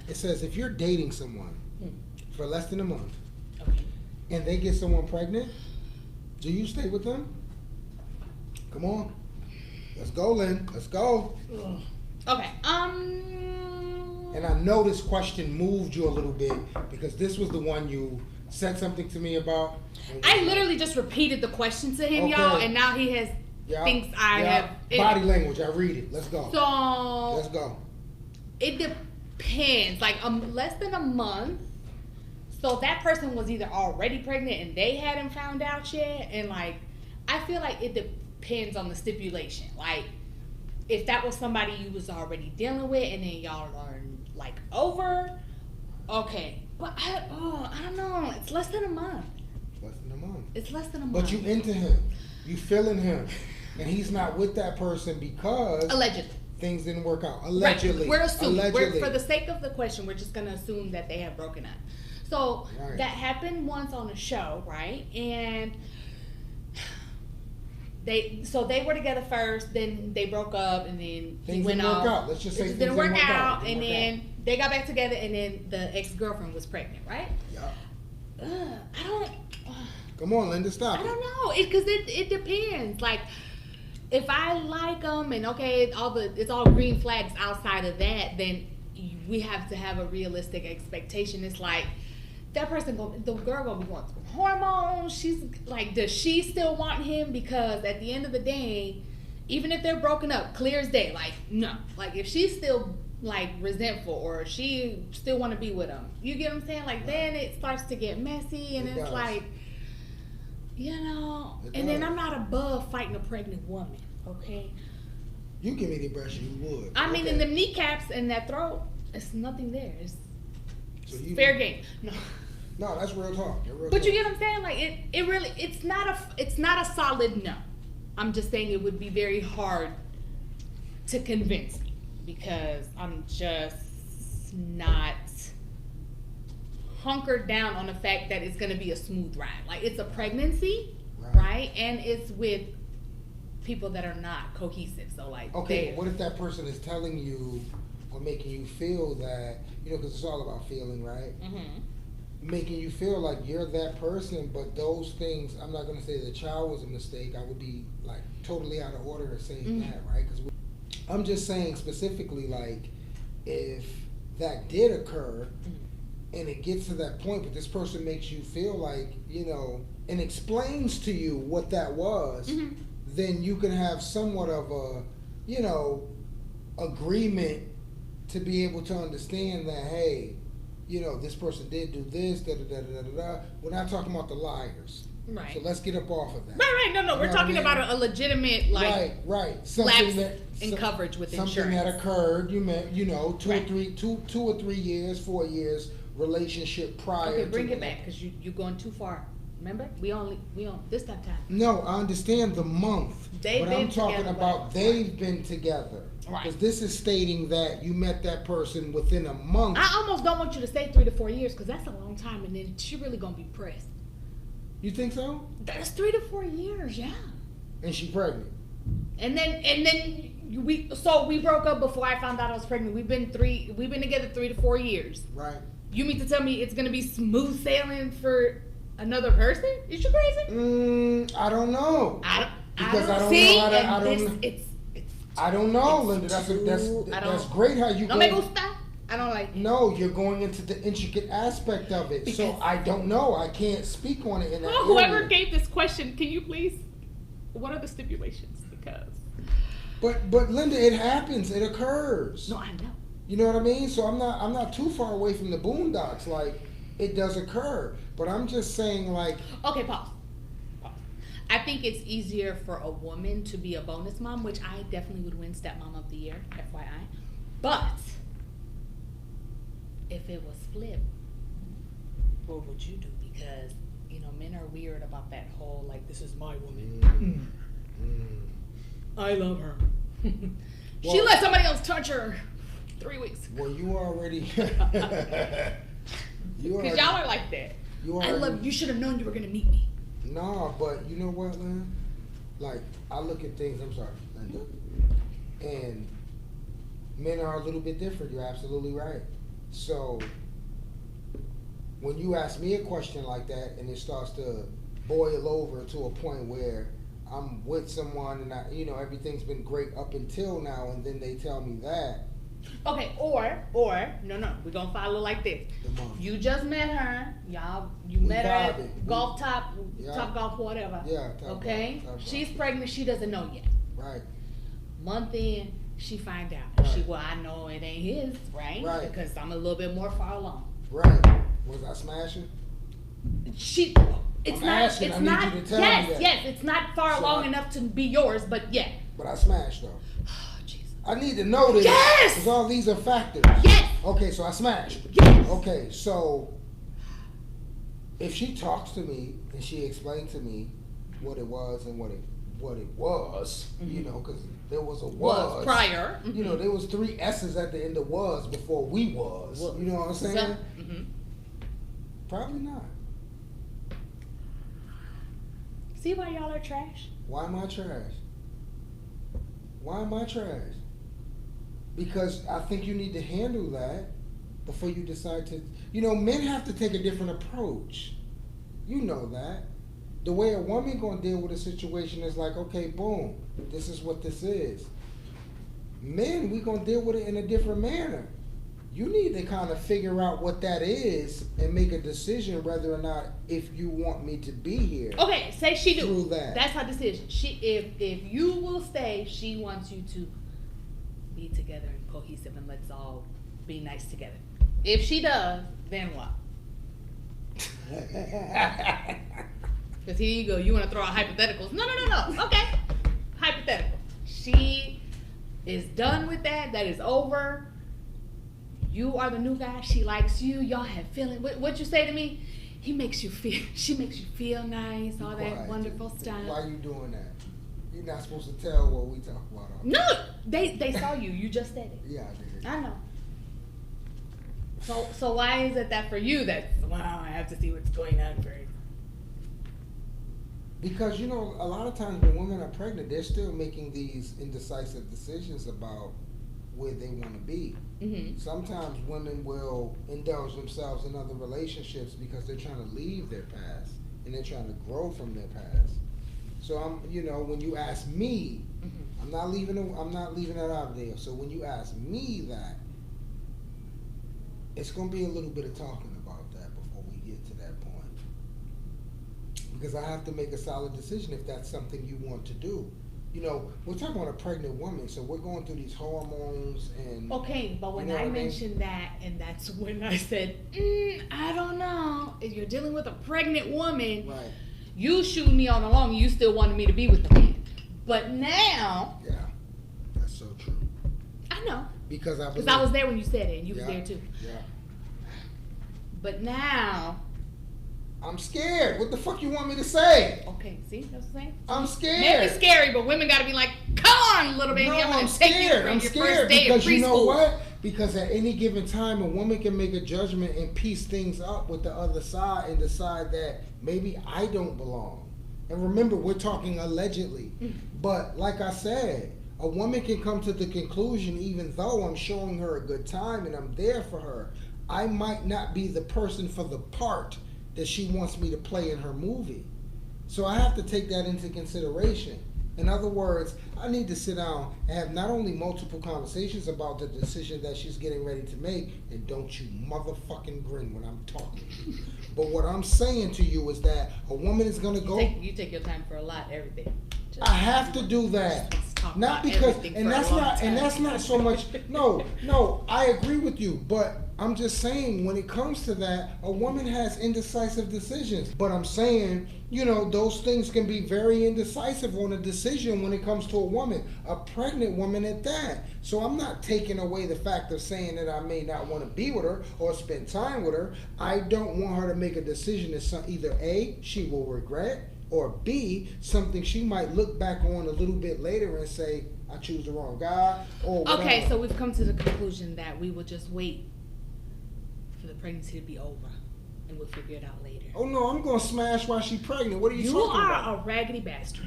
It says if you're dating someone for less than a month Okay. and they get someone pregnant, do you stay with them? Come on. Let's go, Lynn. Let's go. Okay. And I know this question moved you a little bit because this was the one you said something to me about. I literally just repeated the question to him, y'all, and now he has thinks I have body language. I read it. Let's go. So let's go. It depends. Like less than a month. So that person was either already pregnant and they hadn't found out yet, and like I feel like it depends on the stipulation. Like if that was somebody you was already dealing with and then y'all are like over, okay. But I don't know. It's less than a month. Less than a month. It's less than a month. But you into him. You feeling him. And he's not with that person because allegedly things didn't work out. Allegedly. Right. We're assuming. Allegedly. For the sake of the question, we're just gonna assume that they have broken up. So that happened once on a show, right? And they were together first, then they broke up, and then things didn't work out. Let's just say it didn't work out, and then they got back together, and then the ex-girlfriend was pregnant, right? Yeah. I don't. Come on, Linda, stop. I don't know, because it depends. Like, if I like them, and okay, it's all green flags outside of that, then we have to have a realistic expectation. It's like that person, the girl gonna be going through hormones. She's like, does she still want him? Because at the end of the day, even if they're broken up, clear as day, like no, like if she's still like resentful or she still want to be with him, you get what I'm saying? Like then it starts to get messy, and it's like, you know. And then I'm not above fighting a pregnant woman, okay? You give me the impression you would. I mean, in the kneecaps and that throat, it's nothing there. It's fair game. No, that's real talk. But you get what I'm saying? Like it really, it's not a solid no. I'm just saying it would be very hard to convince me because I'm just not hunkered down on the fact that it's going to be a smooth ride. Like it's a pregnancy, right? And it's with people that are not cohesive. So like, okay, what if that person is telling you or making you feel that, you know, because it's all about feeling, right? Mm-hmm. Making you feel like you're that person, but those things, I'm not going to say the child was a mistake. I would be like totally out of order in saying that, right? Because I'm just saying specifically, like, if that did occur and it gets to that point, but this person makes you feel like, you know, and explains to you what that was, then you can have somewhat of a, you know, agreement to be able to understand that, hey, you know, this person did do this, da da da da da da. We're not talking about the liars. Right. So let's get up off of that. Right. No. We're talking about a legitimate, like, right. Something lapse in coverage with insurance. Something that occurred, you know, two or 3 years, 4 years relationship prior. Okay, bring it back because you're going too far. Remember, we on this time. No, I understand the month, but I'm talking about they've been together. Right. Because this is stating that you met that person within a month. I almost don't want you to say 3 to 4 years because that's a long time, and then she really gonna be pressed. You think so? That's 3 to 4 years, yeah. And she pregnant. And then we broke up before I found out I was pregnant. We've been together 3 to 4 years. Right. You mean to tell me it's gonna be smooth sailing for another person? Is you crazy? I don't know. I don't know, Linda. That's great how you no me gusta. I don't like it. No, you're going into the intricate aspect of it. Because so I don't know. I can't speak on it in that whoever area. gave this question, can you please, what are the stipulations? Because But Linda, it happens. It occurs. No, I know. You know what I mean? So I'm not too far away from the boondocks. Like, it does occur. But I'm just saying, like... Okay, pause. I think it's easier for a woman to be a bonus mom, which I definitely would win stepmom of the year, FYI. But if it was flipped, what would you do? Because, you know, men are weird about that whole, like, this is my woman. I love her. She let somebody else touch her 3 weeks. Well, you already... Because y'all are like that. You should have known you were going to meet me. Nah, but you know what, Lynn? Like, I look at things, I'm sorry, Linda, and men are a little bit different. You're absolutely right. So when you ask me a question like that and it starts to boil over to a point where I'm with someone and everything's been great up until now, and then they tell me that. Okay, or no, we're gonna follow like this. You just met her, you met her at golf top, top golf, whatever. Yeah. Okay, she's pregnant. She doesn't know yet. Right. Month in, she find out. Right. I know it ain't his, right? Right. Because I'm a little bit more far along. Right. Was I smashing? It's I'm not. asking, It's I need not. you to tell me that. Yes. It's not far along enough to be yours, but yeah. But I smashed though. Oh, Jesus. I need to know this. Yes. Because all these are factors. Yes. Okay, so I smashed. Yes. Okay, so if she talks to me and she explained to me what it was and what it was, Mm-hmm. because there was a Was prior. Mm-hmm. There was 3 S's at the end of was before we was. You know what I'm saying? Mm-hmm. Probably not. See why y'all are trash? Why am I trash? Why am I trash? Because I think you need to handle that before you decide to. Men have to take a different approach. You know that. The way a woman gonna deal with a situation is like, okay, boom, this is what this is. Men, we gonna deal with it in a different manner. You need to kind of figure out what that is and make a decision whether or not if you want me to be here. Okay, say she do. Through that. That's her decision. If you will stay, she wants you to be together and cohesive and let's all be nice together. If she does, then what? Because here you go. You want to throw out hypotheticals. No. Okay. Hypothetical. She is done with that. That is over. You are the new guy. She likes you. Y'all have feeling. What you say to me? She makes you feel nice. All that wonderful stuff. Why are you doing that? You're not supposed to tell what we talk about. No, they saw you. You just said it. Yeah, I did. I know. So why is it that for you wow, I have to see what's going on first? Because a lot of times when women are pregnant, they're still making these indecisive decisions about where they want to be. Mm-hmm. Sometimes women will indulge themselves in other relationships because they're trying to leave their past and they're trying to grow from their past. So when you ask me, Mm-hmm. I'm not leaving that out there. So when you ask me that, it's going to be a little bit of talking about that before we get to that point. Because I have to make a solid decision if that's something you want to do. We're talking about a pregnant woman, so we're going through these hormones and... Okay, but when I mentioned that, and that's when I said, I don't know. If you're dealing with a pregnant woman, right. You shooed me all along, you still wanted me to be with the man. But now... Yeah, that's so true. I know. Because I was there when you said it, and you was there too. Yeah. But now... I'm scared. What the fuck you want me to say? Okay, see, that's what I'm saying. I'm scared. Maybe scary, but women gotta be like, "Come on, little baby, I'm gonna take you from your first day of preschool." Because you know what? Because at any given time, a woman can make a judgment and piece things up with the other side and decide that maybe I don't belong. And remember, we're talking allegedly. But like I said, a woman can come to the conclusion, even though I'm showing her a good time and I'm there for her, I might not be the person for the part that she wants me to play in her movie. So I have to take that into consideration. In other words, I need to sit down and have not only multiple conversations about the decision that she's getting ready to make, and don't you motherfucking grin when I'm talking. But what I'm saying to you is that a woman is gonna go... You take your time for a lot, everything. I have to do that. Not because, and that's not so much, no, I agree with you, but I'm just saying when it comes to that, a woman has indecisive decisions. But I'm saying, those things can be very indecisive on a decision when it comes to a woman, a pregnant woman at that. So I'm not taking away the fact of saying that I may not want to be with her or spend time with her. I don't want her to make a decision that either A, she will regret, or B, something she might look back on a little bit later and say, I choose the wrong guy, or whatever. Okay, so we've come to the conclusion that we will just wait for the pregnancy to be over, and we'll figure it out later. Oh no, I'm gonna smash while she's pregnant. What are you talking about? You are a raggedy bastard.